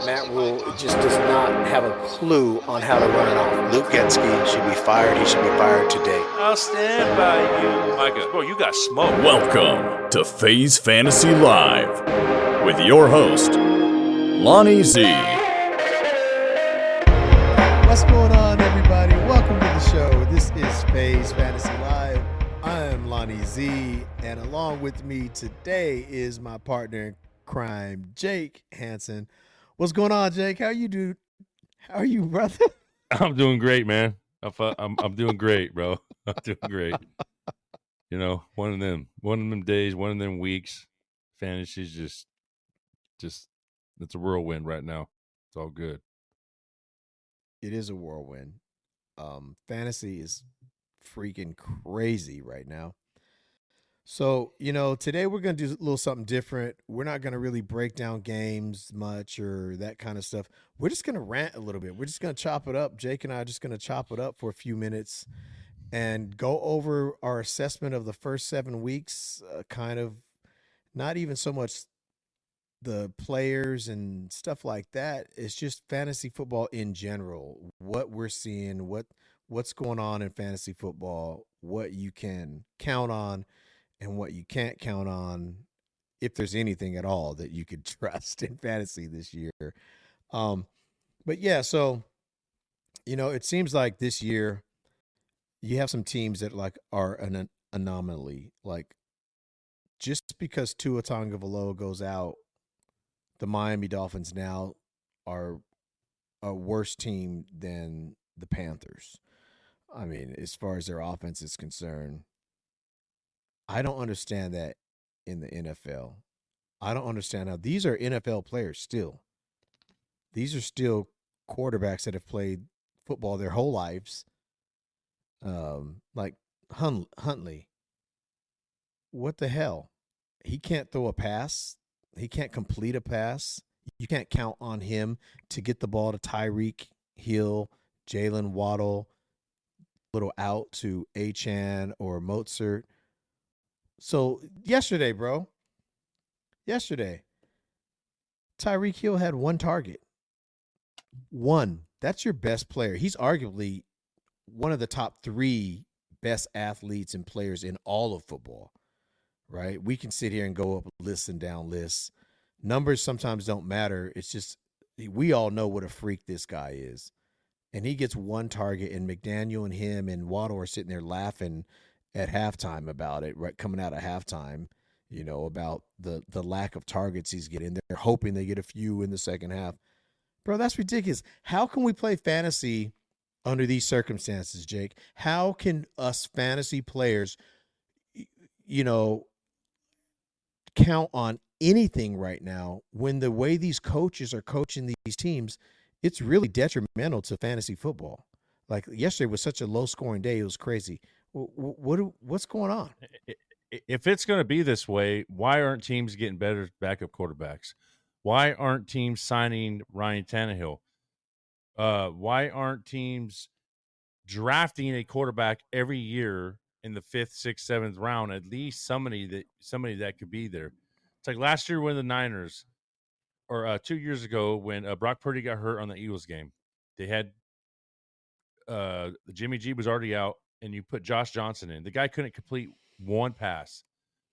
Matt Rule just does not have a clue on how to run an offense. Luke Getsky should be fired. He should be fired today. I'll stand by you. My God. Bro, you got smoke. Welcome to FaZe Fantasy Live with your host, Lonie Z. What's going on, everybody? Welcome to the show. This is FaZe Fantasy Live. I am Lonie Z, and along with me today is my partner in crime, Jake Hansen. What's going on, Jake? How you do? How are you, brother? I'm doing great, man. I'm doing great, bro. I'm doing great. You know, one of them days, one of them weeks. Fantasy's just it's a whirlwind right now. It's all good. It is a whirlwind. Fantasy is freaking crazy right now. So, today we're going to do a little something different. We're not going to really break down games much or that kind of stuff. We're just going to rant a little bit. We're just going to chop it up. Jake and I are just going to chop it up for a few minutes and go over our assessment of the first 7 weeks, kind of not even so much the players and stuff like that. It's just fantasy football in general, what we're seeing, what's going on in fantasy football, what you can count on and what you can't count on, if there's anything at all that you could trust in fantasy this year. But yeah, so, it seems like this year you have some teams that are an anomaly. Like, just because Tua Tagovailoa goes out, the Miami Dolphins now are a worse team than the Panthers. I mean, as far as their offense is concerned, I don't understand that in the NFL. I don't understand how these are NFL players still. These are still quarterbacks that have played football their whole lives. Like Huntley. What the hell? He can't throw a pass. He can't complete a pass. You can't count on him to get the ball to Tyreek Hill, Jalen Waddle, little out to Achan or Mozart. So yesterday, Tyreek Hill had one target. One. That's your best player. He's arguably one of the top 3 best athletes and players in all of football, right? We can sit here and go up lists and down lists. Numbers sometimes don't matter. It's just we all know what a freak this guy is. And he gets one target, and McDaniel and him and Waddle are sitting there laughing at halftime about it, right? Coming out of halftime, about the lack of targets he's getting. They're hoping they get a few in the second half. Bro, that's ridiculous. How can we play fantasy under these circumstances, Jake? How can us fantasy players, count on anything right now when the way these coaches are coaching these teams, it's really detrimental to fantasy football. Like yesterday was such a low-scoring day. It was crazy. What's going on? If it's going to be this way, why aren't teams getting better backup quarterbacks? Why aren't teams signing Ryan Tannehill? Why aren't teams drafting a quarterback every year in the 5th, 6th, 7th round? At least somebody that could be there. It's like last year when the Niners, or 2 years ago when Brock Purdy got hurt on the Eagles game. They had Jimmy G was already out, and you put Josh Johnson in. The guy couldn't complete one pass.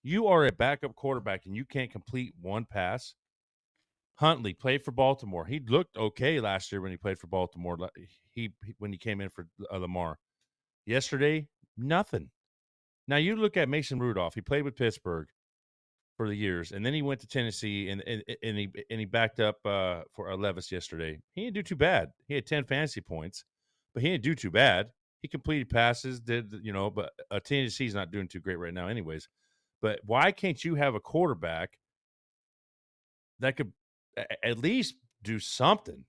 You are a backup quarterback, and you can't complete one pass. Huntley played for Baltimore. He looked okay last year when he played for Baltimore. When he came in for Lamar. Yesterday, nothing. Now you look at Mason Rudolph. He played with Pittsburgh for the years, and then he went to Tennessee, and he backed up for Levis yesterday. He didn't do too bad. He had 10 fantasy points, but he didn't do too bad. He completed passes, but Tennessee's not doing too great right now, anyways. But why can't you have a quarterback that could at least do something?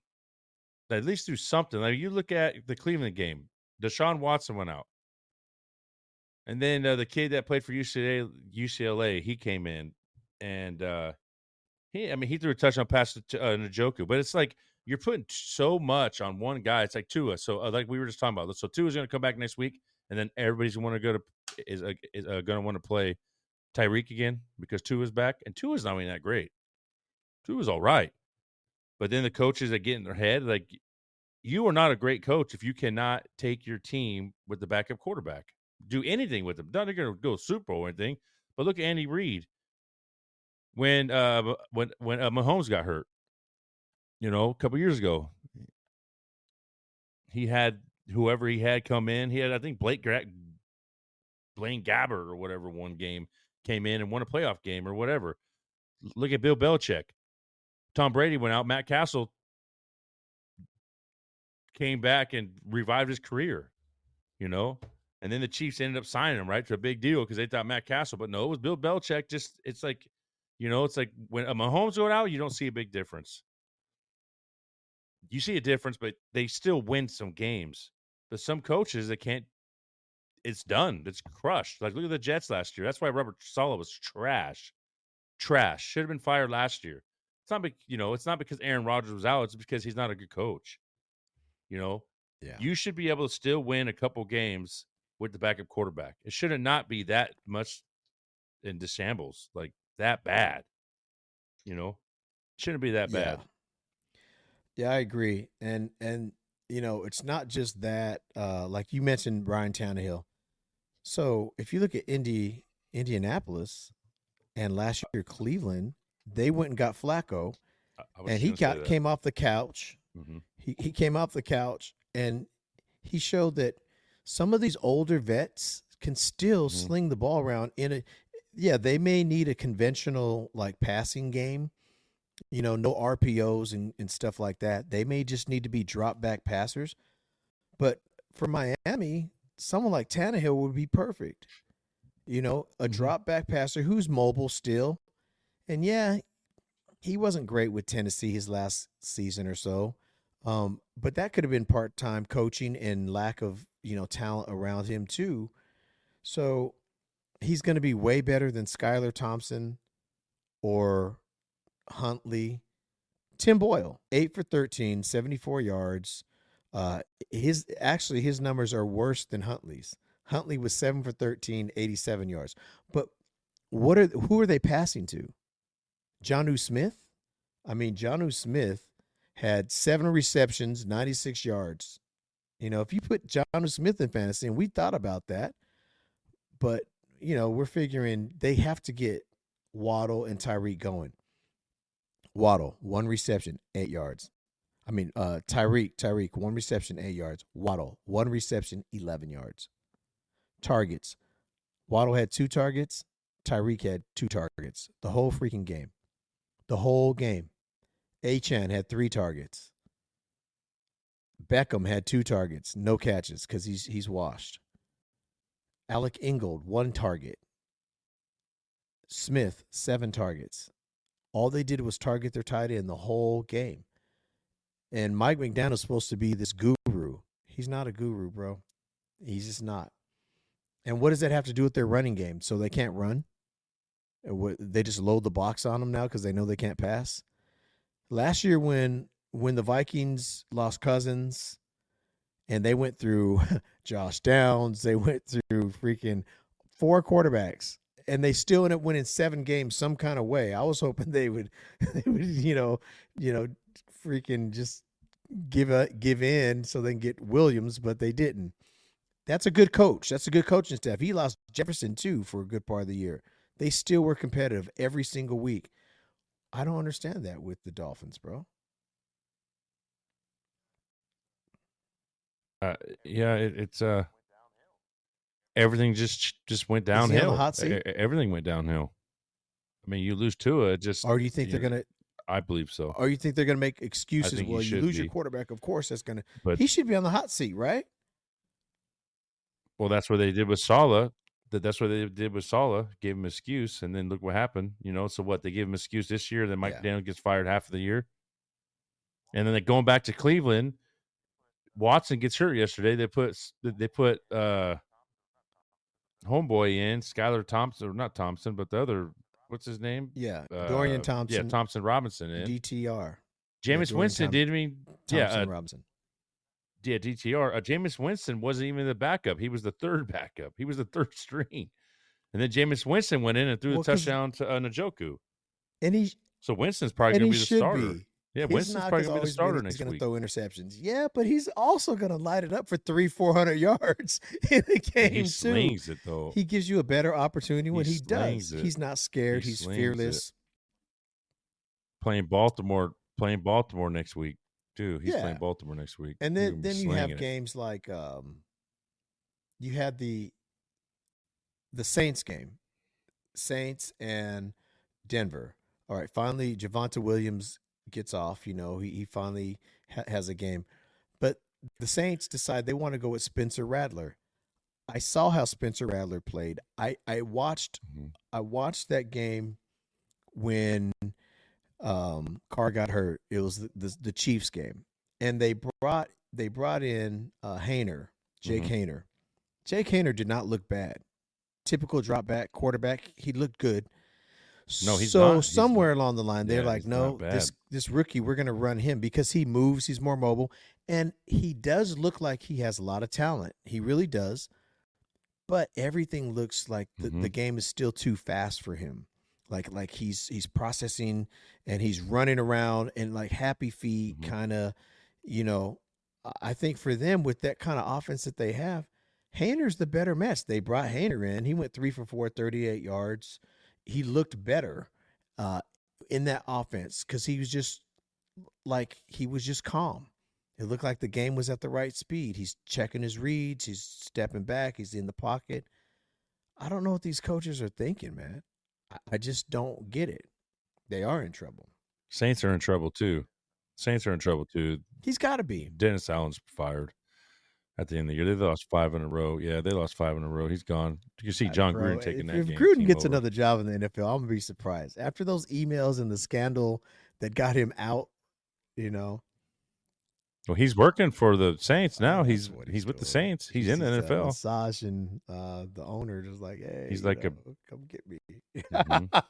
At least do something. Like you look at the Cleveland game, Deshaun Watson went out. And then the kid that played for UCLA, he came in, and he threw a touchdown pass to Njoku. But it's like you're putting so much on one guy. It's like Tua. So like we were just talking about. So Tua's going to come back next week, and then everybody's going to want to play Tyreek again because Tua's back, and Tua's not even that great. Tua's all right. But then the coaches that get in their head, like, you are not a great coach if you cannot take your team with the backup quarterback. Do anything with them. Not going to go Super Bowl or anything. But look at Andy Reid when Mahomes got hurt. A couple years ago, he had whoever he had come in. He had, I think, Blaine Gabbert or whatever one game came in and won a playoff game or whatever. Look at Bill Belichick. Tom Brady went out. Matt Castle came back and revived his career, And then the Chiefs ended up signing him, right, to a big deal because they thought Matt Castle. But no, it was Bill Belichick. It's like when a Mahomes go out, you don't see a big difference. You see a difference, but they still win some games. But some coaches, they can't. It's done. It's crushed. Like, look at the Jets last year. That's why Robert Saleh was trash. Trash. Should have been fired last year. It's not, it's not because Aaron Rodgers was out. It's because he's not a good coach. Yeah. You should be able to still win a couple games with the backup quarterback. It shouldn't not be that much in shambles, like that bad. Shouldn't be that bad. Yeah, I agree. And it's not just that. Like you mentioned, Ryan Tannehill. So if you look at Indianapolis and last year Cleveland, they went and got Flacco, and he came off the couch. Mm-hmm. He came off the couch and he showed that some of these older vets can still sling the ball around they may need a conventional like passing game, no RPOs and stuff like that. They may just need to be drop back passers. But for Miami, someone like Tannehill would be perfect. A drop back passer who's mobile still. And he wasn't great with Tennessee his last season or so. But that could have been part-time coaching and lack of, talent around him too. So he's going to be way better than Skylar Thompson or Huntley. Tim Boyle, 8 for 13, 74 yards. His numbers are worse than Huntley's. Huntley was 7 for 13, 87 yards. But who are they passing to? Jonnu Smith? I mean, Jonnu Smith had 7 receptions, 96 yards. If you put Jonnu Smith in fantasy, and we thought about that, but, we're figuring they have to get Waddle and Tyreek going. Waddle, 1 reception, 8 yards. I mean, Tyreek, 1 reception, 8 yards. Waddle, 1 reception, 11 yards. Targets. Waddle had 2 targets. Tyreek had 2 targets. The whole freaking game. The whole game. Achane had 3 targets. Beckham had 2 targets, no catches because he's washed. Alec Ingold, 1 target. Smith, 7 targets. All they did was target their tight end the whole game. And Mike McDaniel's supposed to be this guru. He's not a guru, bro. He's just not. And what does that have to do with their running game? So they can't run? They just load the box on them now because they know they can't pass? Last year when the Vikings lost Cousins and they went through Josh Downs, they went through freaking 4 quarterbacks, and they still ended up winning 7 games some kind of way. I was hoping they would freaking just give in so they can get Williams, but they didn't. That's a good coach. That's a good coaching staff. He lost Jefferson too for a good part of the year. They still were competitive every single week. I don't understand that with the Dolphins, bro. It's everything just went downhill. Is he on the hot seat? Everything went downhill. I mean, you lose Tua, or do you think they're gonna? I believe so. Or you think they're gonna make excuses? Well, you lose your quarterback, of course that's gonna. But he should be on the hot seat, right? Well, that's what they did with Saleh. That's what they did with Saleh. Gave him an excuse, and then look what happened. So what? They gave him an excuse this year. Then Mike Daniel gets fired half of the year, and then going back to Cleveland. Watson gets hurt yesterday. They put homeboy in, Skylar Thompson, or not Thompson, but the other, what's his name? Yeah, Dorian Thompson. Yeah, Thompson Robinson in. DTR. Jameis Winston did Thompson Robinson. Yeah, DTR. Jameis Winston wasn't even the backup. He was the third backup. He was the third string. And then Jameis Winston went in and threw the touchdown to Njoku. And so Winston's probably going to be the starter. Yeah, His Winston's knock probably has going to be the always starter been he's next going to week. throw interceptions. Yeah, but he's also going to light it up for 300-400 yards in the game He too. slings it, though. He gives you a better opportunity when he does. slings it. He's not scared. He He's slings fearless. Playing Baltimore next week, too. He's playing Baltimore next week. And He's then gonna be you have slinging it. games like you had the Saints game, Saints and Denver. All right, finally Javonte Williams gets off. You know, he finally has a game, but the Saints decide they want to go with Spencer Rattler. I saw how Spencer Rattler played. I watched Mhm. I watched that game when Carr got hurt. It was the Chiefs game, and they brought in Hayner, Jake Mhm. Hayner. Jake Hayner did not look bad. Typical drop back quarterback. He looked good. No, he's So not. He's somewhere along the line, they're yeah, like, he's not no, bad. this rookie, we're going to run him because he moves. He's more mobile, and he does look like he has a lot of talent. He really does. But everything looks like the game is still too fast for him. Like he's processing and he's running around and like happy feet, kind of, you know. I think for them with that kind of offense that they have, Hayner's the better match. They brought Hayner in. He went 3 for 4, 38 yards. He looked better in that offense because he was just calm. It looked like the game was at the right speed. He's checking his reads. He's stepping back. He's in the pocket. I don't know what these coaches are thinking, man. I just don't get it. They are in trouble. Saints are in trouble, too. He's got to be. Dennis Allen's fired at the end of the year. They lost 5 in a row. Yeah, they lost 5 in a row. He's gone. You can see John Gruden taking that if game. Gruden team gets over. another job in the NFL, I'm going to be surprised. After those emails and the scandal that got him out, you know. Well, he's working for the Saints now. That's He's what with the doing. Saints. He's in the just, NFL. Massaging the owner, just like, hey, He's like come get me. Mhm.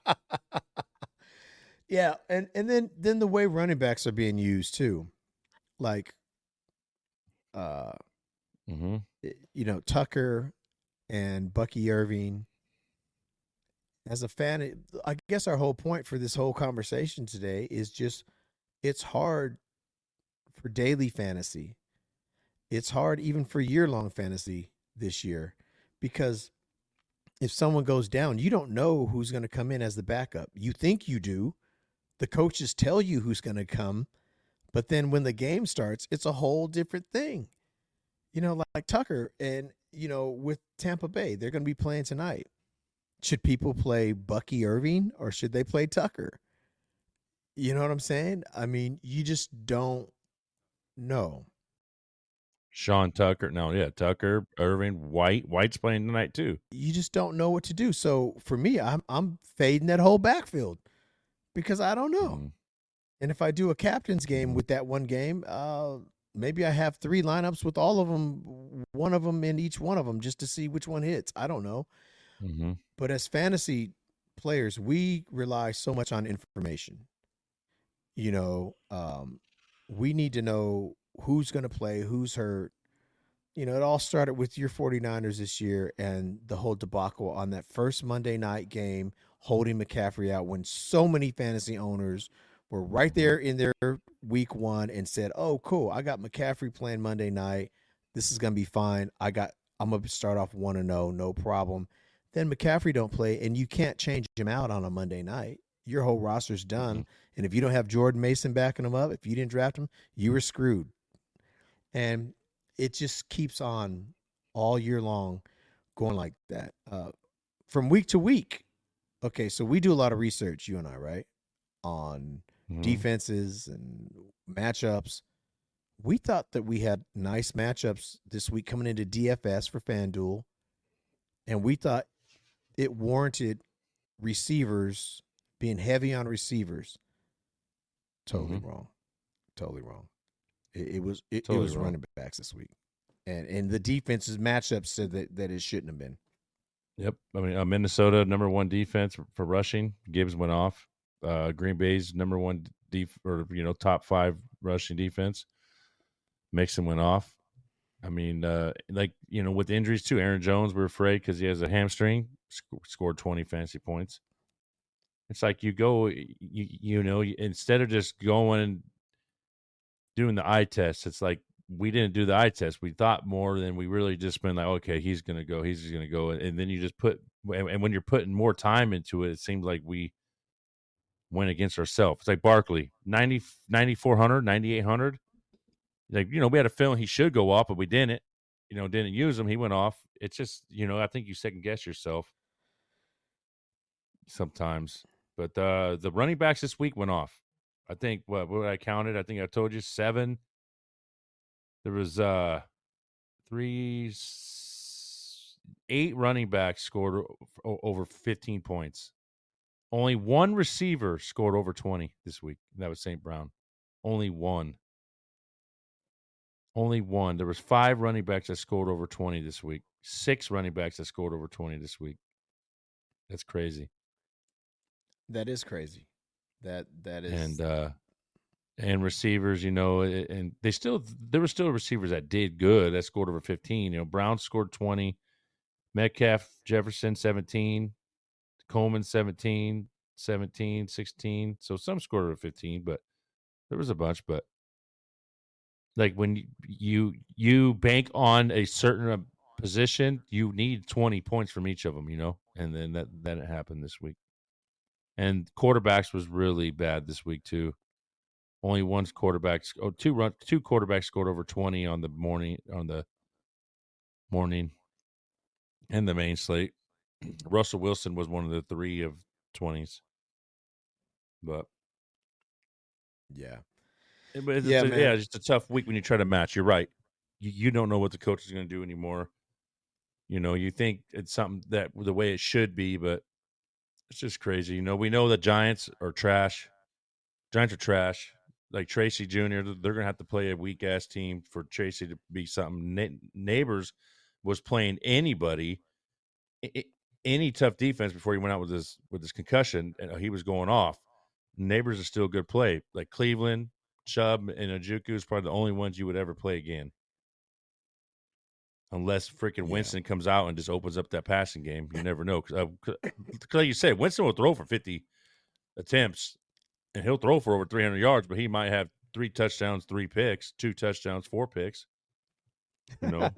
Yeah, and then the way running backs are being used too, like, Mhm. you know, Tucker and Bucky Irving. As a fan, I guess our whole point for this whole conversation today is just it's hard for daily fantasy. It's hard even for year-long fantasy this year because if someone goes down, you don't know who's going to come in as the backup. You think you do. The coaches tell you who's going to come, but then when the game starts, it's a whole different thing. You know, like Tucker and, you know, with Tampa Bay, they're going to be playing tonight. Should people play Bucky Irving or should they play Tucker? You know what I'm saying? I mean, you just don't know. Sean Tucker. No, yeah, Tucker, Irving, White's playing tonight too. You just don't know what to do. So for me, I'm fading that whole backfield because I don't know. Mhm. And if I do a captain's game with that one game, maybe I have 3 lineups with all of them, one of them in each one of them, just to see which one hits. I don't know. Mhm. But as fantasy players, we rely so much on information. You know, we need to know who's going to play, who's hurt. You know, it all started with your 49ers this year and the whole debacle on that first Monday night game, holding McCaffrey out when so many fantasy owners were right there in their week 1 and said, oh, cool, I got McCaffrey playing Monday night. This is going to be fine. I'm going to start off 1-0, no problem. Then McCaffrey don't play, and you can't change him out on a Monday night. Your whole roster's done. And if you don't have Jordan Mason backing him up, if you didn't draft him, you were screwed. And it just keeps on all year long going like that. From week to week. Okay, so we do a lot of research, you and I, right? On defenses and matchups. We thought that we had nice matchups this week coming into DFS for FanDuel. And we thought it warranted receivers being heavy on receivers. Totally wrong. Totally wrong. It was Totally wrong. running backs this week. And the defense's matchup said that it shouldn't have been. Yep. I mean, Minnesota, number 1 defense for rushing. Gibbs went off. Green Bay's number 1 top 5 rushing defense. Mixon went off. I mean, with injuries too. Aaron Jones, we're afraid because he has a hamstring. Scored 20 fantasy points. It's like you go, instead of just going doing the eye test. It's like we didn't do the eye test. We thought more than we really just been like, okay, he's going to go. He's going to go. And then you just and when you're putting more time into it, it seems like we went against ourselves. It's like Barkley, 9,400, 9,800. Like, we had a feeling he should go off, but we didn't. Didn't use him. He went off. It's just, I think you second guess yourself sometimes. But the running backs this week went off. I think what I counted. I think I told you 7. There was 8 running backs scored over 15 points. Only one receiver scored over 20 this week. That was St. Brown. Only one. There was 5 running backs that scored over 20 this week. 6 running backs that scored over 20 this week. That's crazy. That is crazy. That is. And receivers, and there were still receivers that did good, that scored over 15. Brown scored 20, Metcalf, Jefferson 17, Coleman 17, 16. So some scored over 15, but there was a bunch. But like when you bank on a certain position, you need 20 points from each of them, and then that happened this week. And quarterbacks was really bad this week too. Only two quarterbacks scored over 20 on the morning and the main slate. Russell Wilson was one of the 3 of 20s. But yeah. It's just a tough week when you try to match. You're right. You don't know what the coach is going to do anymore. You think it's something that the way it should be, but it's just crazy. We know the Giants are trash. Giants are trash. Like Tracy Jr., they're going to have to play a weak-ass team for Tracy to be something. Neighbors was playing anybody, any tough defense before he went out with his concussion, and he was going off. Neighbors are still a good play. Like Cleveland, Chubb, and Njoku is probably the only ones you would ever play again. Unless freaking Winston comes out and just opens up that passing game. You never know. Because like you said, Winston will throw for 50 attempts. And he'll throw for over 300 yards, but he might have 3 touchdowns, 3 picks, 2 touchdowns, 4 picks. But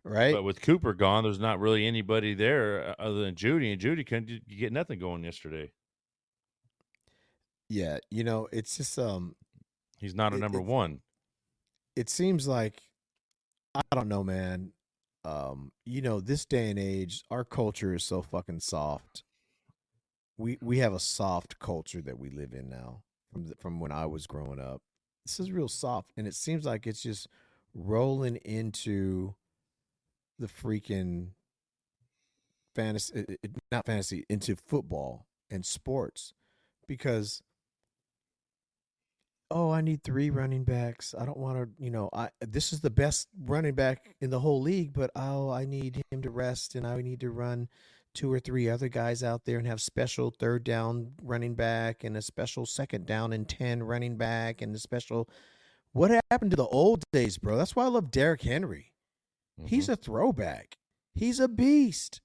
right. But with Cooper gone, there's not really anybody there other than Judy, and Judy couldn't get nothing going yesterday. Yeah, it's just he's not a number 1. It seems like, I don't know, man. This day and age, our culture is so fucking soft. We have a soft culture that we live in now from when I was growing up. This is real soft, and it seems like it's just rolling into the freaking into football and sports, because I need 3 running backs. I don't want to, this is the best running back in the whole league, but I need him to rest, and I need to run 2 or 3 other guys out there and have special 3rd down running back and a special 2nd down and 10 running back and a special. What happened to the old days, bro? That's why I love Derrick Henry. Mm-hmm. He's a throwback. He's a beast.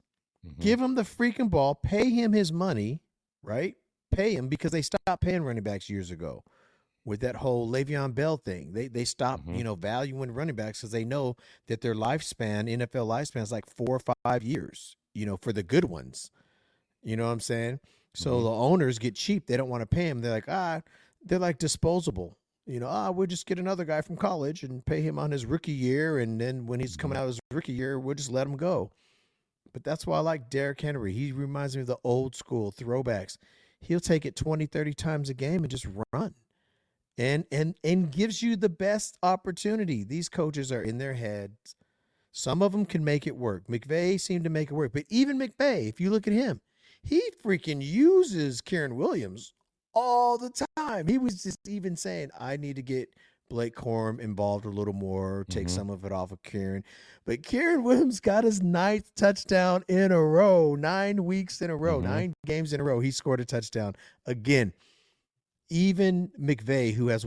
Mm-hmm. Give him the freaking ball. Pay him his money, right? Pay him, because they stopped paying running backs years ago with that whole Le'Veon Bell thing. They stopped, valuing running backs because they know that their lifespan, NFL lifespan, is like 4 or 5 years. For the good ones. You know what I'm saying? So the owners get cheap. They don't want to pay him. They're like, they're like disposable. We'll just get another guy from college and pay him on his rookie year. And then when he's coming out of his rookie year, we'll just let him go. But that's why I like Derrick Henry. He reminds me of the old school throwbacks. He'll take it 20, 30 times a game and just run. And gives you the best opportunity. These coaches are in their heads. Some of them can make it work. McVay seemed to make it work. But even McVay, if you look at him, he freaking uses Kieran Williams all the time. He was just even saying, I need to get Blake Corum involved a little more, take some of it off of Kieran. But Kieran Williams got his 9th touchdown in a row, 9 weeks in a row, 9 games in a row. He scored a touchdown again. Even McVay, who has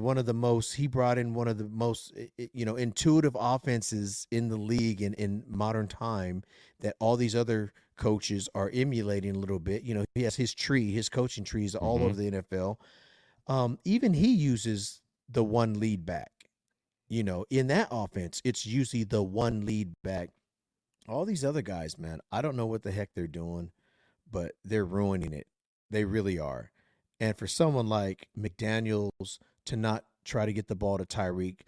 he brought in one of the most, intuitive offenses in the league in modern time that all these other coaches are emulating a little bit. He has his coaching trees all over the NFL. Even he uses the one lead back. In that offense, it's usually the one lead back. All these other guys, man, I don't know what the heck they're doing, but they're ruining it. They really are. And for someone like McDaniels to not try to get the ball to Tyreek,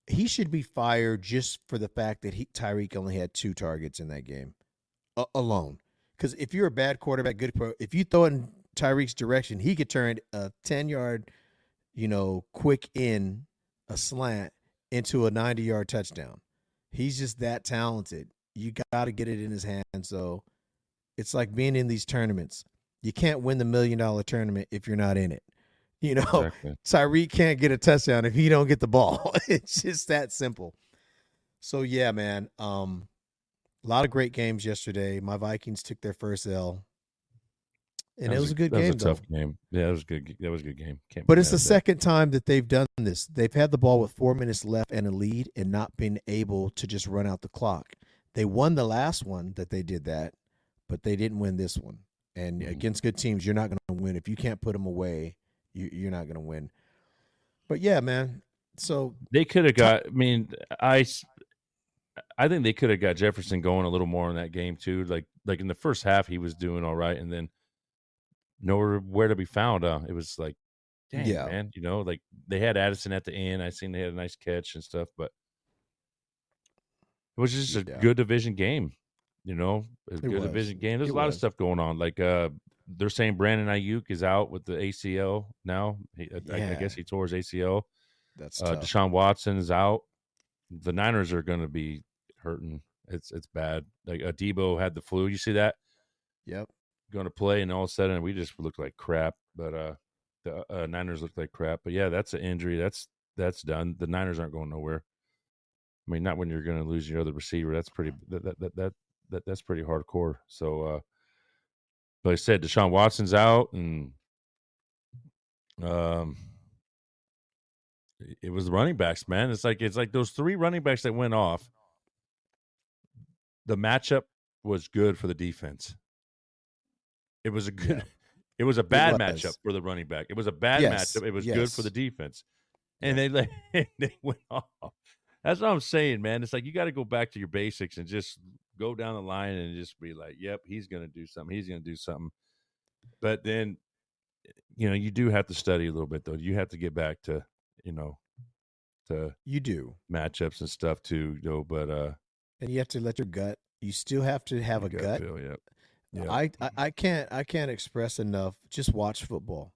he should be fired just for the fact that Tyreek only had 2 targets in that game alone. Because if you're a bad quarterback, if you throw it in Tyreek's direction, he could turn a 10-yard, quick a slant into a 90-yard touchdown. He's just that talented. You got to get it in his hands. So it's like being in these tournaments. You can't win the $1 million tournament if you're not in it. Exactly. Tyreek can't get a touchdown if he don't get the ball. It's just that simple. So yeah, man. A lot of great games yesterday. My Vikings took their first L. And it was a good game, That was a tough game. Yeah, it was good. That was a good game. But it's the second time that they've done this. They've had the ball with 4 minutes left and a lead and not been able to just run out the clock. They won the last one that they did that, but they didn't win this one. And against good teams, you're not going to win. If you can't put them away, you're not going to win. But yeah, man. So they could have got. I mean, I think they could have got Jefferson going a little more in that game too. Like in the first half, he was doing all right, and then nowhere to be found. It was like, dang, man. Like they had Addison at the end. I seen they had a nice catch and stuff, but it was just a good division game. A good division game. There's a lot of stuff going on. Like they're saying Brandon Ayuk is out with the ACL now. I guess he tore his ACL. That's tough. Deshaun Watson is out. The Niners are going to be hurting. It's bad. Like Debo had the flu. You see that? Yep. Going to play, and all of a sudden we just look like crap. But the Niners look like crap. But yeah, that's an injury. That's done. The Niners aren't going nowhere. I mean, not when you're going to lose your other receiver. That's pretty. That's pretty hardcore. So, but I said Deshaun Watson's out, and it was the running backs, man. It's like those 3 running backs that went off. The matchup was good for the defense. It was a good. Yeah. It was a bad matchup for the running back. It was a bad matchup. It was good for the defense, and they went off. That's what I'm saying, man. It's like you got to go back to your basics and just go down the line and just be like, "Yep, he's going to do something. He's going to do something." But then, you do have to study a little bit, though. You have to get back to, you do matchups and stuff too, though. But and you have to let your gut. You still have to have a gut. Feel, yep. I can't express enough. Just watch football.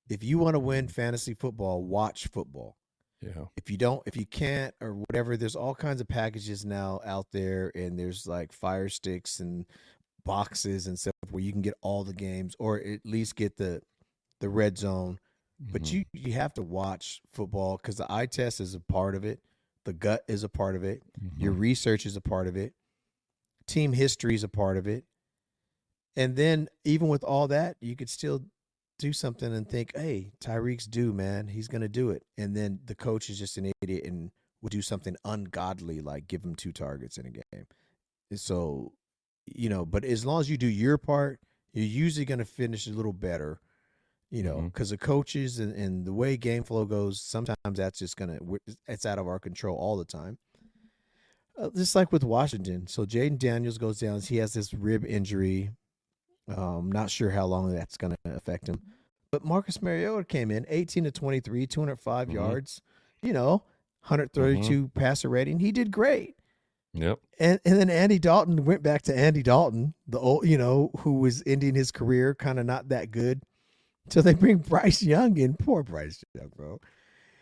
If you want to win fantasy football, watch football. Yeah. If you can't or whatever, there's all kinds of packages now out there, and there's like Fire Sticks and boxes and stuff where you can get all the games or at least get the red zone. But you have to watch football because the eye test is a part of it. The gut is a part of it. Your research is a part of it. Team history is a part of it. And then even with all that, you could still do something and think, hey, Tyreek's due, man. He's going to do it. And then the coach is just an idiot and would do something ungodly like give him 2 targets in a game. And so, but as long as you do your part, you're usually going to finish a little better, because the coaches and the way game flow goes, sometimes that's just it's out of our control all the time. Just like with Washington. So Jaden Daniels goes down. He has this rib injury. Not sure how long that's going to affect him. But Marcus Mariota came in 18 to 23, 205 yards, 132 passer rating. He did great. Yep. And then Andy Dalton went back to Andy Dalton, the old, who was ending his career kind of not that good. So they bring Bryce Young in. Poor Bryce Young, bro.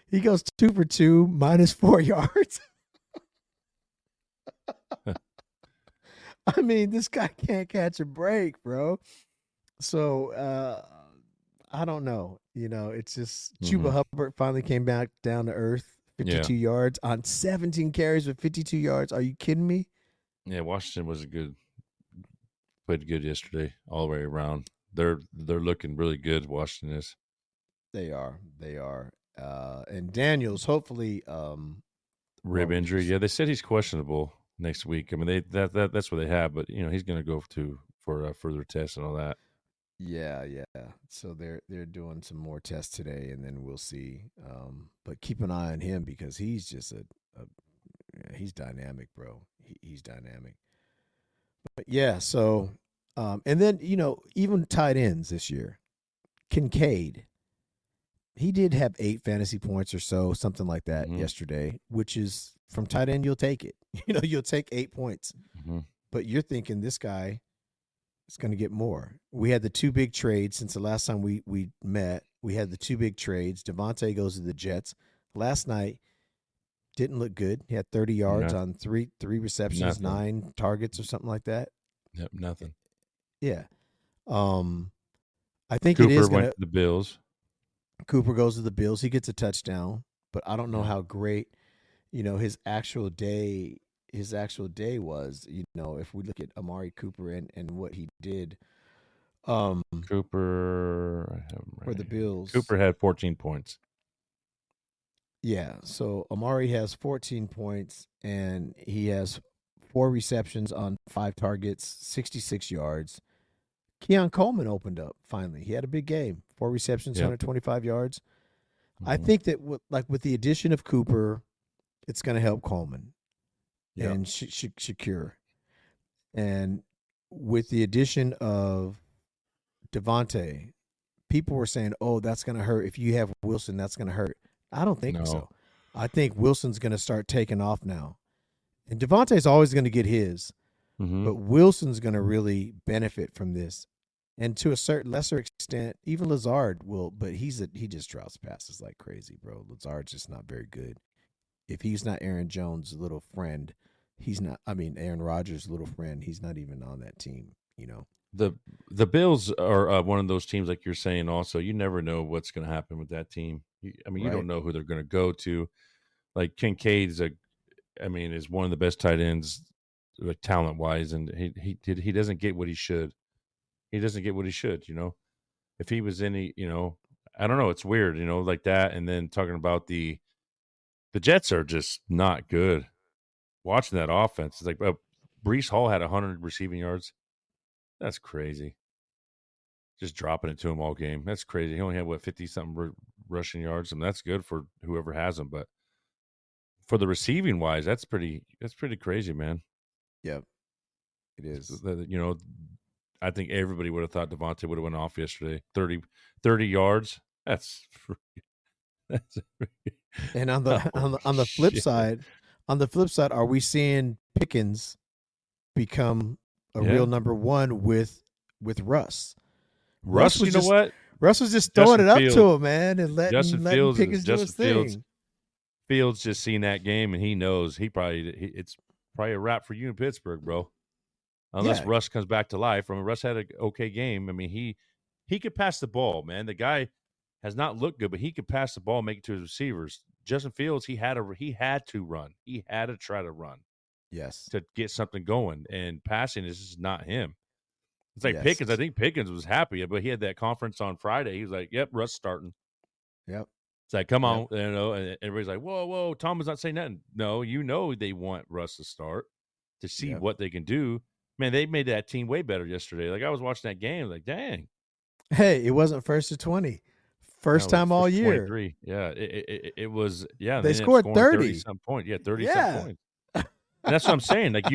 He goes 2 for 2, -4 yards. I mean, this guy can't catch a break, bro. So I don't know. It's just Chuba Hubbard finally came back down to earth, 52 yards on 17 carries with 52 yards. Are you kidding me? Yeah, Washington was played good yesterday all the way around. They're looking really good, Washington is. They are. And Daniels, hopefully rib injury. Yeah, they said he's questionable next week. I mean, that's what they have, but he's going to go for further tests and all that. Yeah, yeah. So they're doing some more tests today, and then we'll see. But keep an eye on him because he's just a he's dynamic, bro. He's dynamic. But yeah, so and then even tight ends this year, Kincaid, he did have 8 fantasy points or so, something like that Mm-hmm. yesterday, which is from tight end, you'll take it. You'll take 8 points. Mm-hmm. But you're thinking this guy is going to get more. We had the 2 big trades since the last time we met. We had the 2 big trades. Devontae goes to the Jets. Last night didn't look good. He had 30 yards No, on three receptions, nothing. 9 targets or something like that. Yep, nothing. Yeah. I think it Cooper is went going to the Bills. Cooper goes to the Bills. He gets a touchdown, but I don't know Yeah. how great, his actual day was, if we look at Amari Cooper and what he did Cooper, I have him for the right here. Bills. Cooper had 14 points. Yeah, so Amari has 14 points and he has 4 receptions on 5 targets, 66 yards. Keon Coleman opened up finally. He had a big game. 4 receptions, Yep. 125 yards. I Mhm. think that with the addition of Cooper, it's going to help Coleman Yep. and Shakir. And with the addition of Devontae, people were saying, "Oh, that's going to hurt. If you have Wilson, that's going to hurt." I don't think No. so. I think Wilson's going to start taking off now. And Devontae's always going to get his, Mhm. but Wilson's going to really benefit from this. And to a certain lesser extent, even Lazard will, but he just drops passes like crazy, bro. Lazard's just not very good. If he's not Aaron Jones' little friend, he's not. I mean, Aaron Rodgers' little friend, he's not even on that team. The Bills are one of those teams, like you're saying. Also, you never know what's going to happen with that team. You Right. don't know who they're going to go to. Like Kincaid is is one of the best tight ends, like talent wise, and he doesn't get what he should. He doesn't get what he should. If he was any, I don't know. It's weird, like that. And then talking about the Jets are just not good. Watching that offense, it's like Brees Hall had 100 receiving yards. That's crazy. Just dropping it to him all game. That's crazy. He only had 50 something rushing yards, and that's good for whoever has him. But for the receiving wise, that's pretty crazy, man. Yep, it is. I think everybody would have thought Devontae would have went off yesterday. 30 yards. That's And on the flip shit. side, are we seeing Pickens become a real number one with Russ? Russ, was you know just, what? Russ was just throwing Justin it up Fields- to him, man, and letting Fields Pickens do his thing. Fields just seen that game and he knows it's probably a wrap for you in Pittsburgh, bro. Unless Yeah. Russ comes back to life. I mean, Russ had an okay game. I mean, he could pass the ball, man. The guy has not looked good, but he could pass the ball, make it to his receivers. Justin Fields, he had to run. He had to try to run Yes. to get something going. And passing is just not him. It's like Yes. Pickens. I think Pickens was happy, but he had that conference on Friday. He was like, "Yep, Russ starting." Yep. It's like, come on, and everybody's like, "Whoa, Tom was not saying nothing." No, they want Russ to start to see what they can do. Man, they made that team way better yesterday. Like I was watching that game, like, dang. Hey, it wasn't first to 20. First time all year. 23. Yeah, it was. Yeah, They ended up scored scoring 30 some point. Yeah, 30 Yeah. some points. And that's what I'm saying. Like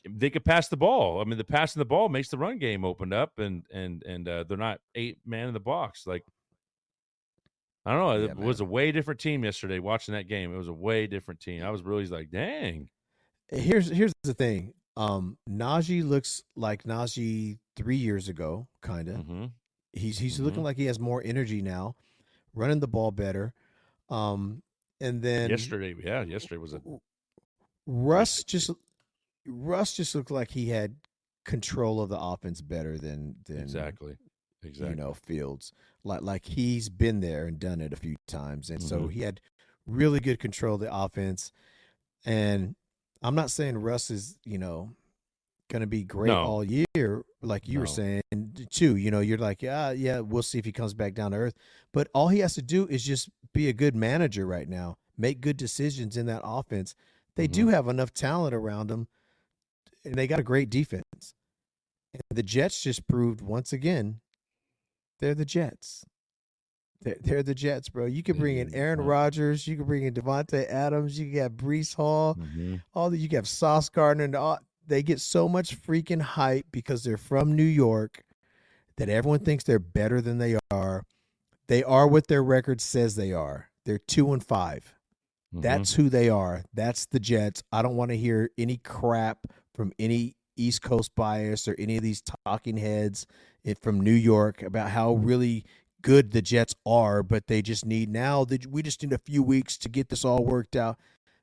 they could pass the ball. I mean, the passing the ball makes the run game open up, and they're not 8-man in the box. Like I don't know. Yeah, It was a way different team yesterday. Watching that game, it was a way different team. I was really like, dang. Here's the thing. Najee looks like Najee 3 years ago, kind of. Mm-hmm. He's looking like he has more energy now, running the ball better. And then yesterday was a Russ just looked like he had control of the offense better than exactly. Fields. Like he's been there and done it a few times, and so Mhm. he had really good control of the offense. And I'm not saying Russ is going to be great No. all year, like you were No. saying too. You're like, yeah, we'll see if he comes back down to earth. But all he has to do is just be a good manager right now, make good decisions in that offense. They do have enough talent around them, and they got a great defense. And the Jets just proved once again they're the Jets. They're the Jets, bro. You could bring in Aaron Rodgers, you could bring in Devontae Adams, you could have Brees Hall, all the you could have Sauce Gardner, and all, they get so much freaking hype because they're from New York that everyone thinks they're better than they are. They are what their record says they are. They're 2-5. That's who they are. That's the Jets. I don't want to hear any crap from any East Coast bias or any of these talking heads from New York about how really good the Jets are, but they just need we just need a few weeks to get this all worked out.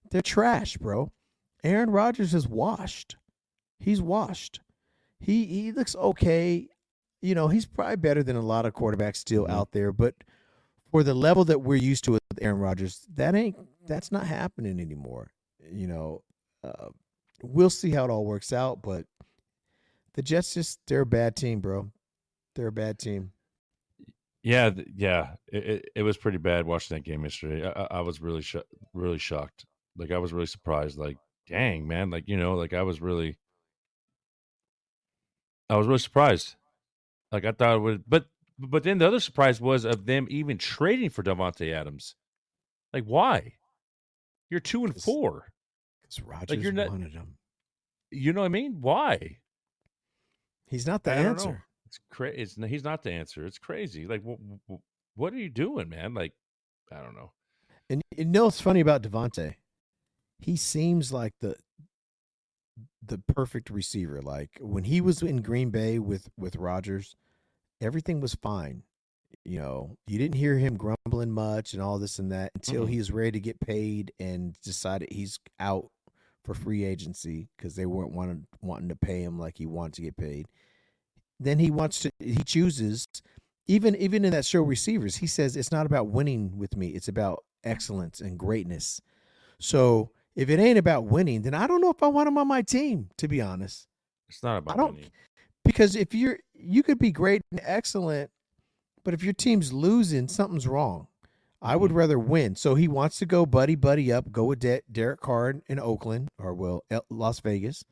They're trash, bro. Aaron Rodgers is washed. He's washed. He looks okay. You know, he's probably better than a lot of quarterbacks still out there, but for the level that we're used to with Aaron Rodgers, that's not happening anymore. You know, we'll see how it all works out, but the Jets they're a bad team, bro. They're a bad team. Yeah, it was pretty bad watching that game yesterday. I was really shocked. Like I was really surprised. Like, dang man, like like I was really surprised. Like I thought it would, but then the other surprise was of them even trading for Devontae Adams. Like why? You're 2-4. Because Rodgers Like you're not. wanted him. You know what I mean? Why? He's not the I don't know. answer. It's crazy. He's not the answer. It's crazy. Like what are you doing, man? Like I don't know. And you know what's funny about Devontae? He seems like the perfect receiver. Like when he was in Green Bay with Rodgers, everything was fine. You know, you didn't hear him grumbling much and all this and that until he was ready to get paid and decided he's out for free agency because they weren't wanting to pay him like he wanted to get paid. Then he chooses, even in that show Receivers, he says it's not about winning with me, it's about excellence and greatness. So if it ain't about winning, then I don't know if I want him on my team, to be honest. It's not about winning. Because if you could be great and excellent, but if your team's losing, something's wrong. I would rather win. So he wants to go buddy up, go with Derek Carr in Oakland or Las Vegas.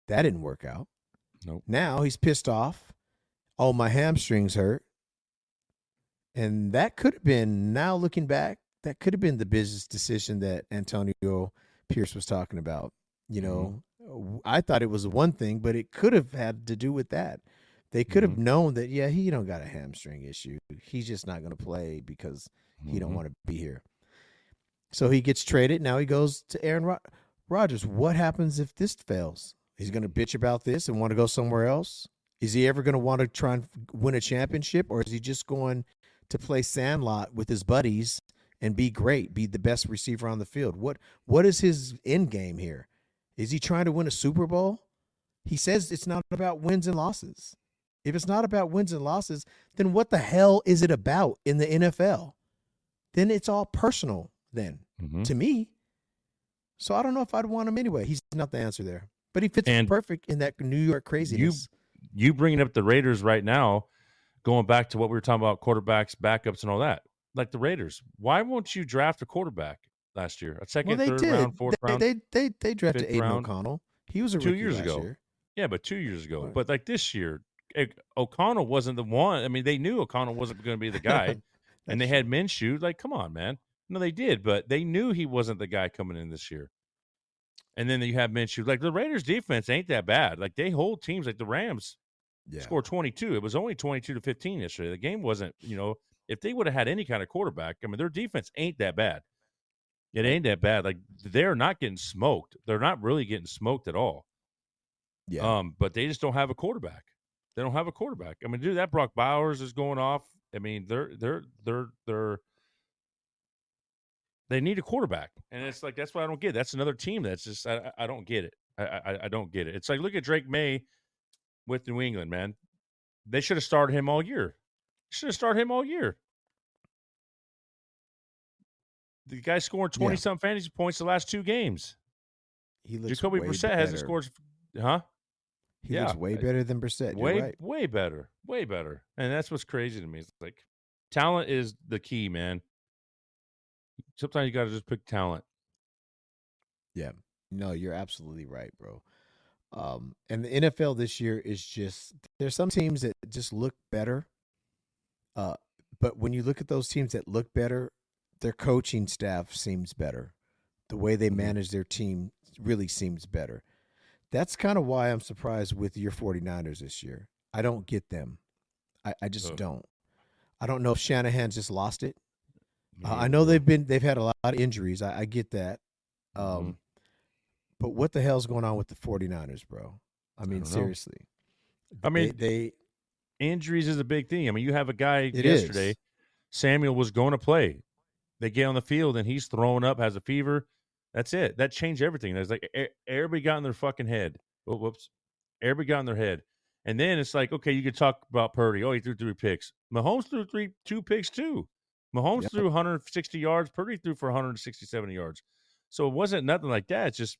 That didn't work out. Nope. Now he's pissed off. Oh, my hamstrings hurt. And that could have been, now looking back, that could have been the business decision that Antonio Pierce was talking about. You know, I thought it was one thing, but it could have had to do with that. They could have known that, yeah, he don't got a hamstring issue. He's just not going to play because he don't want to be here. So he gets traded. Now he goes to Aaron Rodgers. What happens if this fails? He's going to bitch about this and want to go somewhere else? Is he ever going to want to try and win a championship, or is he just going to play sandlot with his buddies and be great, be the best receiver on the field? What is his end game here? Is he trying to win a Super Bowl? He says it's not about wins and losses. If it's not about wins and losses, then what the hell is it about in the NFL? Then it's all personal then, to me. So I don't know if I'd want him anyway. He's not the answer there. But he fits perfect in that New York craziness. You bringing up the Raiders right now, going back to what we were talking about, quarterbacks, backups, and all that. Like the Raiders, why won't you draft a quarterback last year? A second, third round, fourth round? They drafted Aiden round. O'Connell. He was a 2 rookie years last ago. year. Yeah, but 2 years ago. Right. But like this year, O'Connell wasn't the one. I mean, they knew O'Connell wasn't going to be the guy, and they had Minshew. Like, come on, man. No, they did, but they knew he wasn't the guy coming in this year. And then you have Minshew. Like the Raiders' defense ain't that bad. Like they hold teams like the Rams. Scored 22. It was only 22-15 yesterday. The game wasn't. If they would have had any kind of quarterback, I mean, their defense ain't that bad. It ain't that bad. Like they're not getting smoked. They're not really getting smoked at all. Yeah. But they just don't have a quarterback. They don't have a quarterback. I mean, dude, that Brock Bowers is going off. I mean, they need a quarterback, and it's like that's what I don't get. That's another team that's just I don't get it. I don't get it. It's like look at Drake May with New England, man. They should have started him all year. The guy scoring 20-something fantasy points the last two games. He looks Jacoby way Brissett better. hasn't scored. Huh? He looks way better than Brissett. You're right. Way better. And that's what's crazy to me. It's like talent is the key, man. Sometimes you got to just pick talent. Yeah. No, you're absolutely right, bro. And the NFL this year is just there's some teams that just look better. Uh, but when you look at those teams that look better, their coaching staff seems better. The way they manage their team really seems better. That's kind of why I'm surprised with your 49ers this year. I don't get them. I just don't. I don't know if Shanahan just lost it. I know they've had a lot of injuries. I get that. But what the hell's going on with the 49ers, bro? I mean, seriously. I mean, they injuries is a big thing. I mean, you have a guy yesterday, Samuel was going to play. They get on the field and he's throwing up, has a fever. That's it. That changed everything. There's like everybody got in their fucking head. Whoops. Everybody got in their head. And then it's like, okay, you could talk about Purdy. Oh, he threw 3 picks. Mahomes threw 2 picks too. Mahomes threw 160 yards. Purdy threw for 167 yards. So it wasn't nothing like that. It's just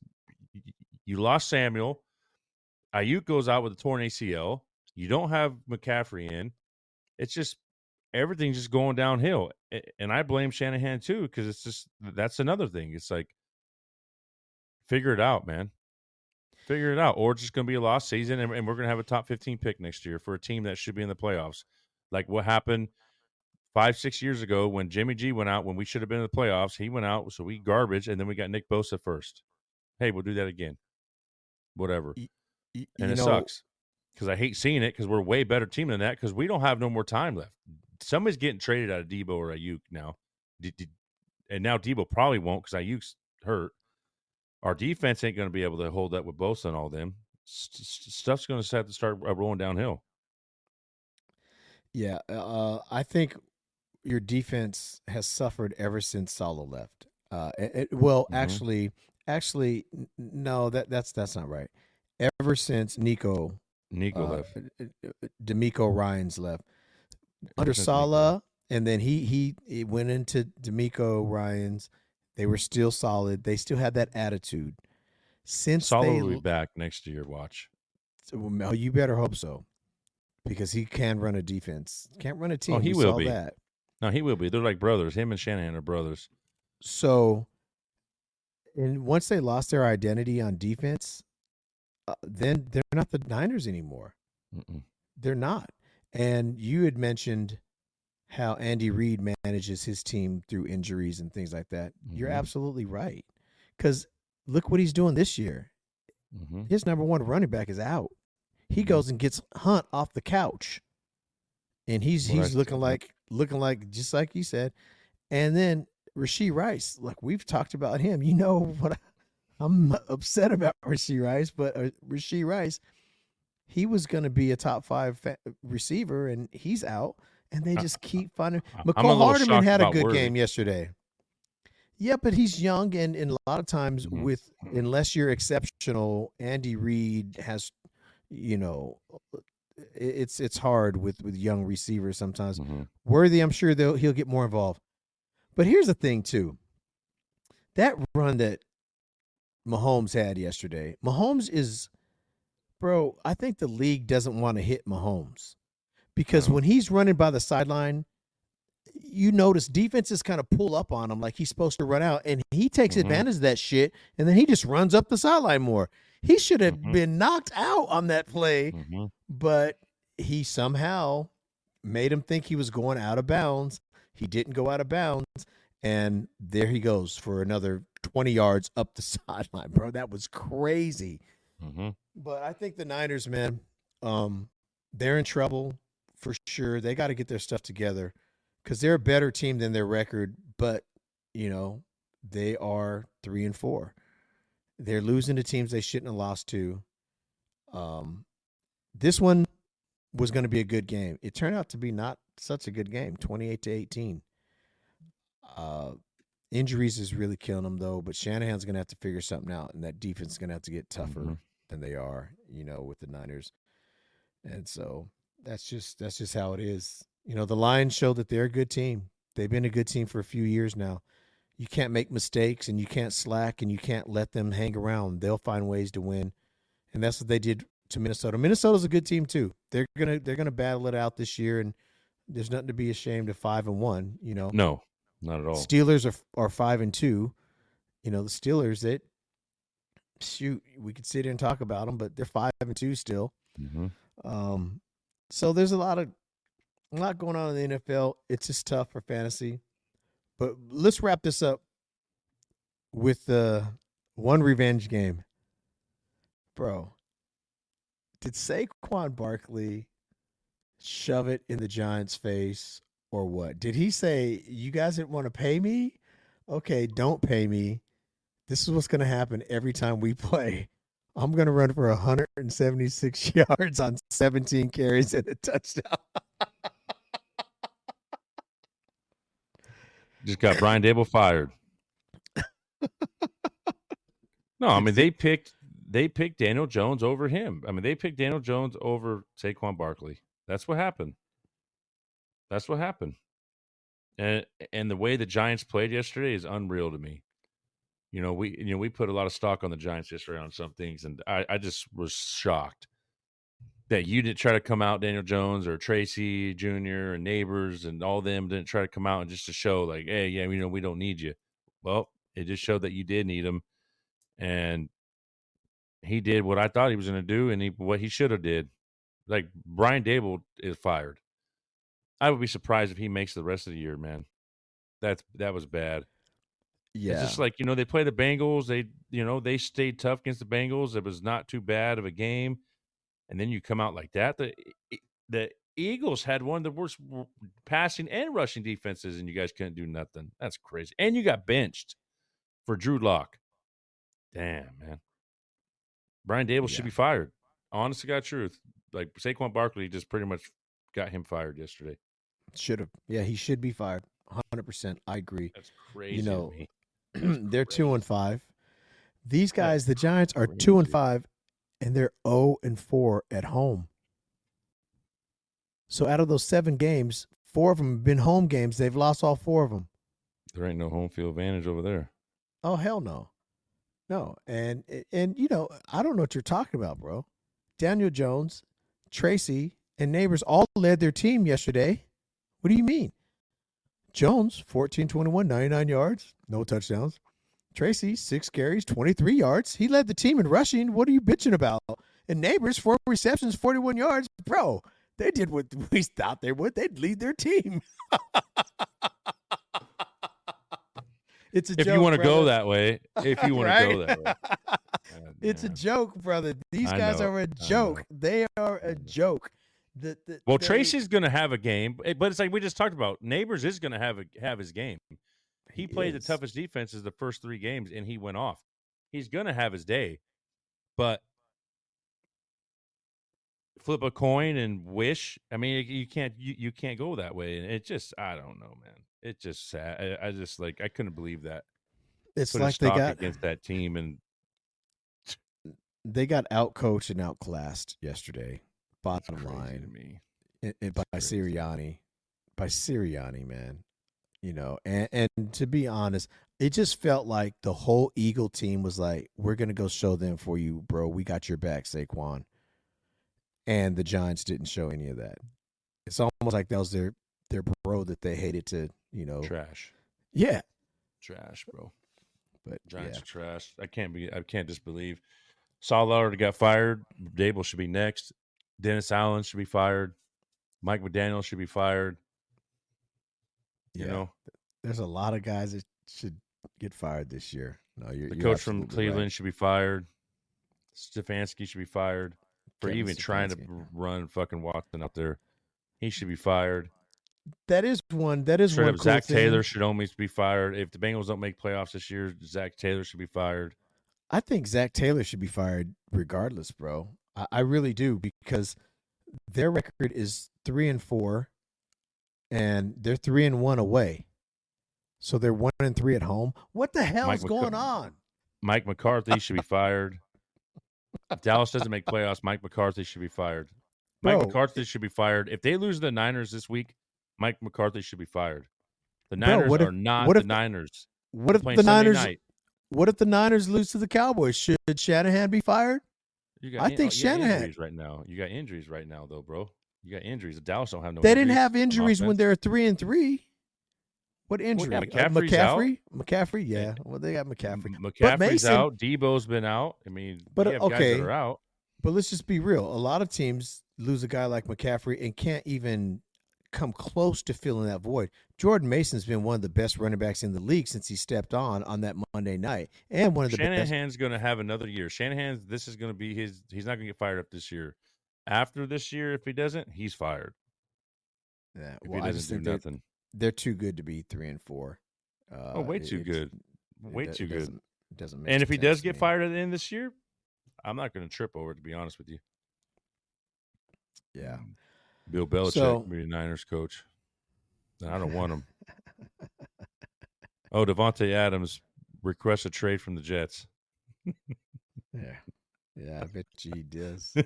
you lost Samuel. Ayuk goes out with a torn ACL. You don't have McCaffrey in. It's just everything's just going downhill. And I blame Shanahan too, because it's just that's another thing. It's like, figure it out, man. Figure it out. Or it's just going to be a lost season, and we're going to have a top 15 pick next year for a team that should be in the playoffs. Like what happened 5-6 years ago when Jimmy G went out when we should have been in the playoffs. He went out, so we garbage, and then we got Nick Bosa first. Hey, we'll do that again. Whatever. And it sucks because I hate seeing it because we're a way better team than that because we don't have no more time left. Somebody's getting traded out of Debo or Ayuk now. And now Debo probably won't because Ayuk's hurt. Our defense ain't going to be able to hold up with Bosa and all them. Stuff's going to have to start rolling downhill. Yeah, I think your defense has suffered ever since Sala left. Actually, no, that's not right. Ever since Nico left, D'Amico Ryans left under Sala, and then he went into D'Amico Ryans. They were still solid. They still had that attitude. Since Sala they will be back next year. Watch. Oh, you better hope so, because he can run a defense. Can't run a team. Oh, he will be. That. No, he will be. They're like brothers. Him and Shanahan are brothers. So, and once they lost their identity on defense, then they're not the Niners anymore. They're not. And you had mentioned how Andy Reid manages his team through injuries and things like that. You're absolutely right. Because look what he's doing this year. His number one running back is out. He goes and gets Hunt off the couch. And he's looking like just like you said. And then Rashee Rice, like we've talked about him. You know what I'm upset about Rashee Rice, but Rashee Rice, he was going to be a top 5 receiver, and he's out. And they just keep finding. McCall Hardman had a good game yesterday. Yeah, but he's young, and a lot of times unless you're exceptional, Andy Reid has, it's hard with young receivers sometimes. Worthy, I'm sure he'll get more involved. But here's the thing too. That run that Mahomes had yesterday, I think the league doesn't want to hit Mahomes. Because when he's running by the sideline, you notice defenses kind of pull up on him like he's supposed to run out, and he takes advantage of that shit, and then he just runs up the sideline more. He should have been knocked out on that play, but he somehow made him think he was going out of bounds. He didn't go out of bounds, and there he goes for another 20 yards up the sideline, bro. That was crazy. But I think the Niners, man, they're in trouble. For sure, they got to get their stuff together because they're a better team than their record. But they are 3-4. They're losing to teams they shouldn't have lost to. This one was going to be a good game. It turned out to be not such a good game, 28-18. Injuries is really killing them though. But Shanahan's going to have to figure something out, and that defense is going to have to get tougher than they are, with the Niners. And so. That's just how it is. The Lions show that they're a good team. They've been a good team for a few years now. You can't make mistakes, and you can't slack, and you can't let them hang around. They'll find ways to win, and that's what they did to Minnesota. Minnesota's a good team too. They're gonna battle it out this year, and there's nothing to be ashamed of 5-1. No, not at all. Steelers are 5-2. The Steelers shoot, we could sit here and talk about them, but they're 5-2 still. Mm-hmm. So there's a lot going on in the NFL. It's just tough for fantasy. But let's wrap this up with one revenge game. Bro, did Saquon Barkley shove it in the Giants' face or what? Did he say, you guys didn't want to pay me? Okay, don't pay me. This is what's going to happen every time we play. I'm going to run for 176 yards on 17 carries and a touchdown. Just got Brian Dable fired. No, I mean they picked Daniel Jones over him. I mean they picked Daniel Jones over Saquon Barkley. That's what happened. And the way the Giants played yesterday is unreal to me. We put a lot of stock on the Giants yesterday on some things, and I just was shocked that you didn't try to come out, Daniel Jones or Tracy Jr. and Neighbors and all them didn't try to come out and just to show like, hey, yeah, we don't need you. Well, it just showed that you did need him, and he did what I thought he was going to do, and what he should have did. Like Brian Dable is fired. I would be surprised if he makes the rest of the year, man. That was bad. Yeah. It's just like, they play the Bengals. They stayed tough against the Bengals. It was not too bad of a game. And then you come out like that. The Eagles had one of the worst passing and rushing defenses, and you guys couldn't do nothing. That's crazy. And you got benched for Drew Lock. Damn, man. Brian Dable should be fired. Honest to God truth. Like Saquon Barkley just pretty much got him fired yesterday. Should have. Yeah, he should be fired. 100%. I agree. That's crazy to me. They're 2-5. These guys, the Giants, are 2-5, and they're 0-4 at home. So out of those 7 games, 4 of them have been home games. They've lost all 4 of them. There ain't no home field advantage over there. Oh, hell no. No. And I don't know what you're talking about, bro. Daniel Jones, Tracy, and Neighbors all led their team yesterday. What do you mean? Jones, 14-21, 99 yards, no touchdowns. Tracy, 6 carries, 23 yards. He led the team in rushing. What are you bitching about? And Neighbors, 4 receptions, 41 yards. Bro, they did what we thought they would. They'd lead their team. It's a joke, if you want to go brother. that way. If you want to go that way. It's a joke, brother. These guys are a joke. They are a joke. Tracy's going to have a game, but it's like we just talked about. Neighbors is going to have his game. He played the toughest defenses the first 3 games, and he went off. He's going to have his day, but flip a coin and wish. I mean, you can't go that way, and it just I don't know, man. It's just sad. I just I couldn't believe that. It's Put like stock against that team, and they got outcoached and outclassed yesterday. Bottom line, to me. By Sirianni, man. And to be honest, it just felt like the whole Eagle team was like, we're going to go show them for you, bro. We got your back, Saquon. And the Giants didn't show any of that. It's almost like that was their bro that they hated to, trash. Yeah. Trash, bro. But Giants are trash. I can't disbelieve. Saul already got fired. Dable should be next. Dennis Allen should be fired. Mike McDaniel should be fired. There's a lot of guys that should get fired this year. No, you're coach from absolutely Cleveland right. should be fired. Stefanski should be fired for Kevin even trying to run fucking Watson out there. He should be fired. That is one. That is Straight one. up, Cool Zach thing. Taylor should almost be fired. If the Bengals don't make playoffs this year, Zach Taylor should be fired. I think Zach Taylor should be fired regardless, bro. I really do, because their record is 3-4, and they're 3-1 away. So they're 1-3 at home. What the hell is going on? Mike McCarthy should be fired. If Dallas doesn't make playoffs, Mike McCarthy should be fired. Mike McCarthy should be fired. If they lose the Niners this week, Mike McCarthy should be fired. The Niners are not the Niners. What if the Niners? What if the Niners lose to the Cowboys? Should Shanahan be fired? I think Shanahan. Injuries right now. You got injuries right now, though, bro. You got injuries. Dallas don't have no. They didn't have injuries when they were 3-3. What injury? McCaffrey's out. McCaffrey, yeah. Well, they got McCaffrey. But McCaffrey's Mason, out. Debo's been out. I mean, But, we have guys okay. that are out. but let's just be real. A lot of teams lose a guy like McCaffrey and can't even come close to filling that void. Jordan Mason's been one of the best running backs in the league since he stepped on that Monday night, and one of the best. Shanahan's going to have another year. Shanahan's, this is going to be his. He's not going to get fired up this year. After this year, if he doesn't, he's fired. Yeah, If well, he I just doesn't think do nothing. they're too good to be 3-4. Way too good. Way too good. Doesn't make And if he sense does to get me. fired at the end of this year, I'm not going to trip over it, to be honest with you. Yeah. Bill Belichick, So- be the Niners coach. I don't want him. Oh, Devontae Adams requests a trade from the Jets. Yeah. Yeah, I bet you he does. He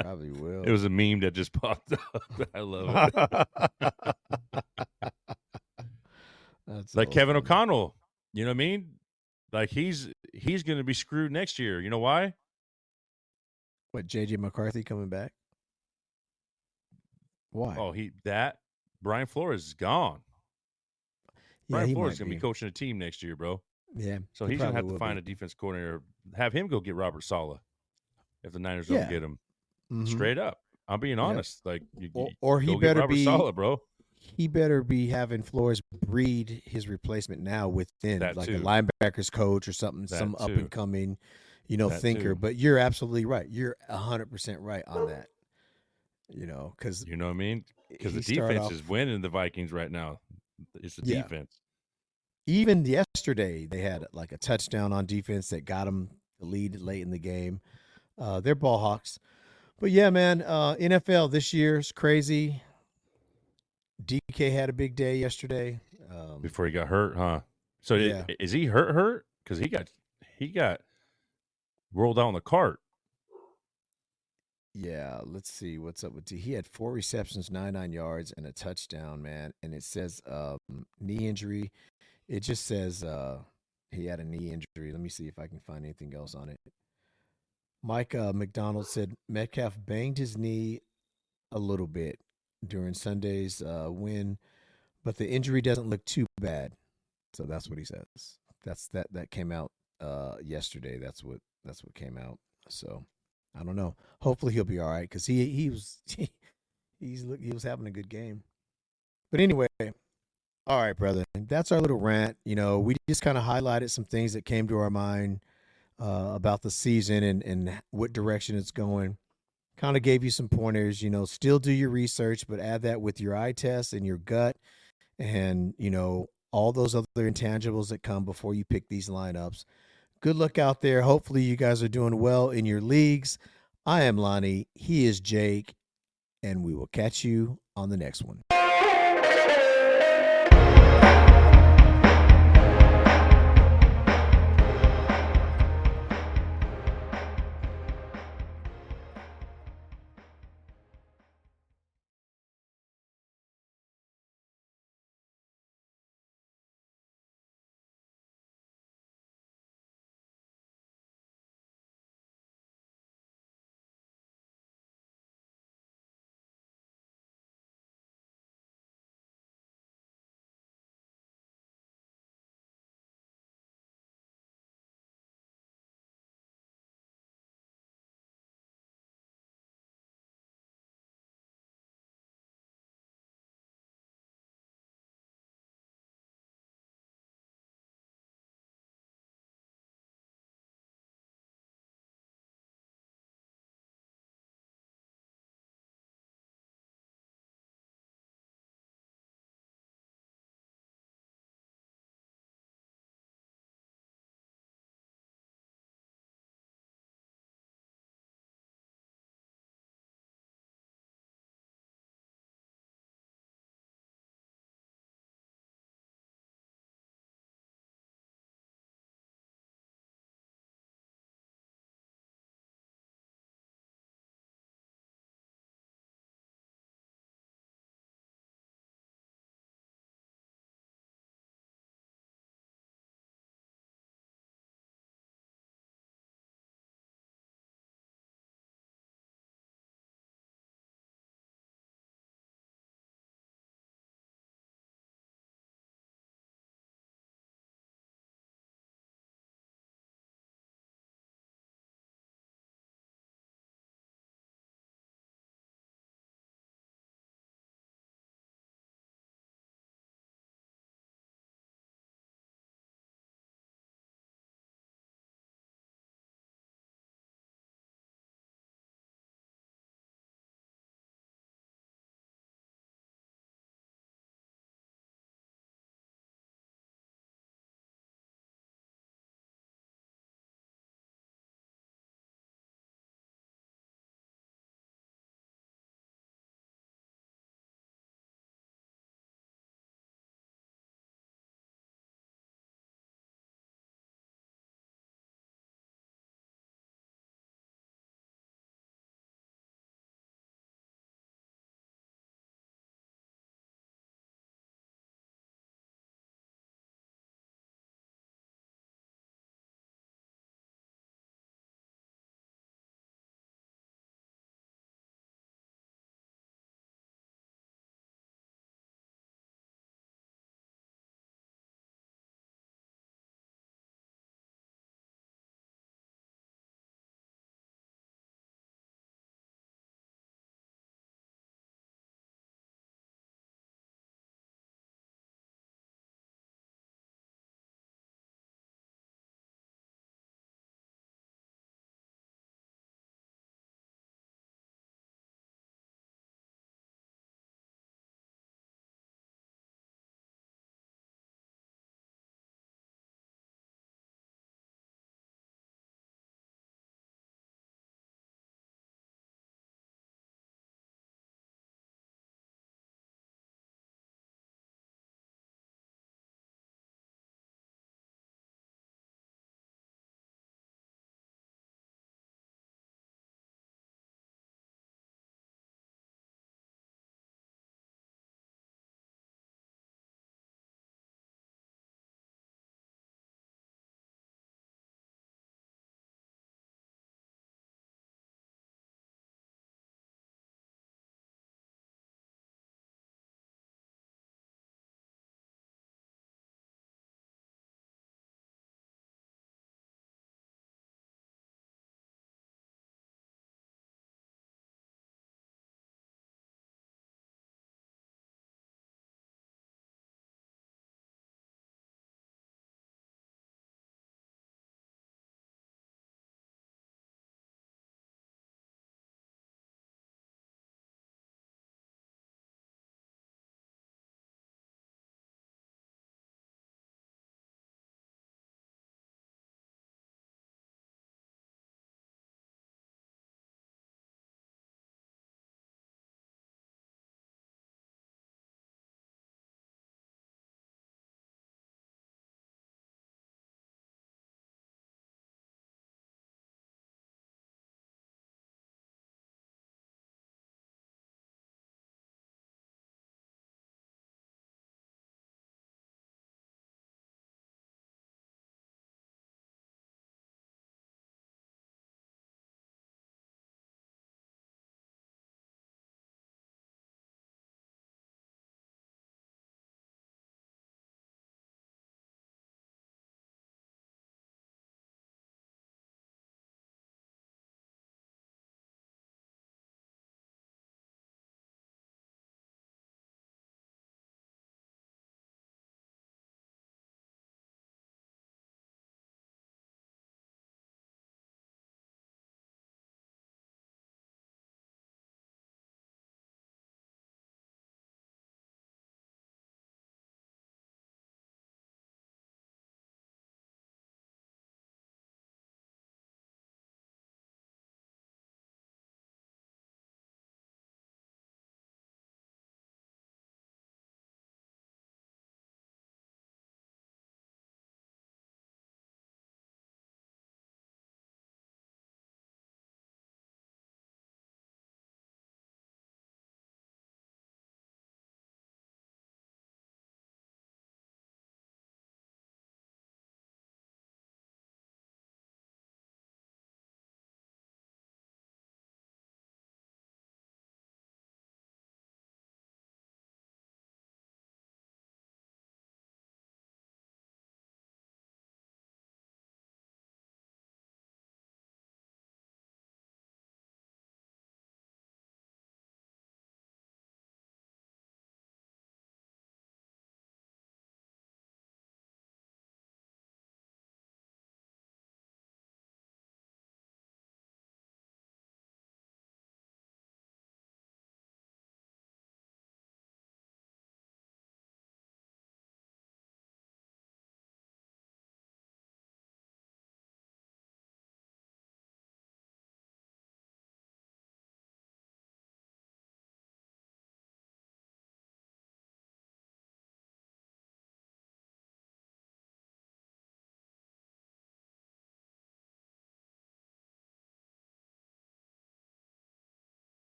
probably will. It was a meme that just popped up. I love it. That's Like so Kevin funny. O'Connell. You know what I mean? Like he's going to be screwed next year. You know why? What, JJ McCarthy coming back? Why? Oh, Brian Flores is gone. yeah, Brian he Flores might is going to be coaching a team next year, bro. Yeah. So he he's going to probably have to will find be. a defense coordinator. Have him go get Robert Saleh if the Niners don't Yeah. get him. Mhm. Straight up. I'm being honest. Like, Or he go get better Robert be Saleh, bro. he better be having Flores breed his replacement now within, That like too. a linebackers coach or something, That some too. up and coming, That thinker. too. But you're absolutely right. You're 100% right on that. Because You know what I mean? Because the he started defense off- is winning the Vikings right now. It's the Yeah. defense. even yesterday they had like a touchdown on defense that got them the lead late in the game. They're ball hawks. But yeah, man, NFL this year is crazy. DK had a big day yesterday. Before he got hurt, huh? So Yeah. is he hurt? Because he got rolled out on the cart. Yeah, let's see what's up with D. He had 4 receptions, 99 yards, and a touchdown, man. And it says knee injury. It just says he had a knee injury. Let me see if I can find anything else on it. Mike McDonald said Metcalf banged his knee a little bit during Sunday's win, but the injury doesn't look too bad. So that's what he says. That came out yesterday. That's what came out. So I don't know. Hopefully he'll be all right because he was having a good game. But anyway, all right, brother. That's our little rant. We just kind of highlighted some things that came to our mind about the season and what direction it's going. Kind of gave you some pointers. Still do your research, but add that with your eye test and your gut, and all those other intangibles that come before you pick these lineups. Good luck out there. Hopefully you guys are doing well in your leagues. I am Lonnie. He is Jake, and we will catch you on the next one.